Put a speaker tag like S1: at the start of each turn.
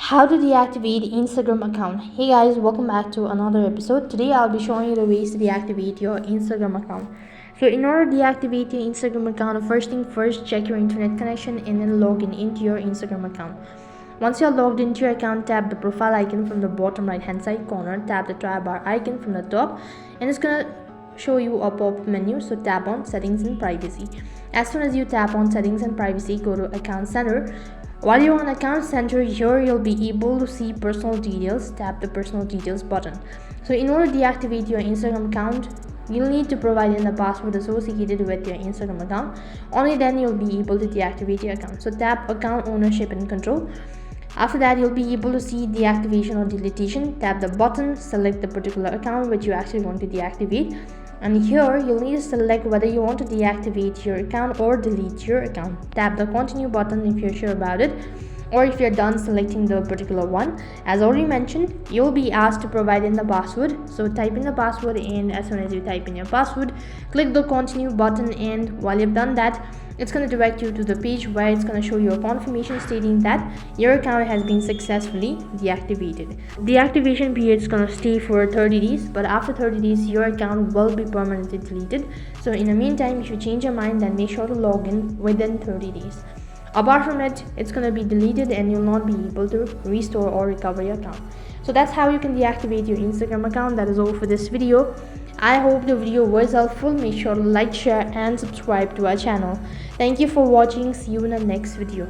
S1: How to deactivate Instagram account. Hey guys, welcome back to another episode. Today I'll be showing you the ways to deactivate your Instagram account. So in order to deactivate your Instagram account, first thing first, check your internet connection and then log into your Instagram account. Once you're logged into your account, tap the profile icon from the bottom right hand side corner, tap the try bar icon from the top, and it's gonna show you a pop-up menu. So tap on settings and privacy. As soon as you tap on settings and privacy, go to account center. While you're on account center, here you'll be able to see personal details. Tap the personal details button. So in order to deactivate your Instagram account, you'll need to provide in the password associated with your Instagram account. Only then you'll be able to deactivate your account. So tap account ownership and control. After that, you'll be able to see deactivation or deletion. Tap the button, select the particular account which you actually want to deactivate, and here you'll need to select whether you want to deactivate your account or delete your account. Tap the continue button if you're sure about it, or if you're done selecting the particular one. As already mentioned, you'll be asked to provide in the password. So type in the password, and as soon as you type in your password, click the continue button, and while you've done that, it's going to direct you to the page where it's going to show you a confirmation stating that your account has been successfully deactivated. The activation period is going to stay for 30 days, but after 30 days your account will be permanently deleted. So in the meantime, if you change your mind, then make sure to log in within 30 days. Apart from it, it's going to be deleted and you'll not be able to restore or recover your account. So that's how you can deactivate your Instagram account. That is all for this video. I hope the video was helpful. Make sure to like, share and subscribe to our channel. Thank you for watching. See you in the next video.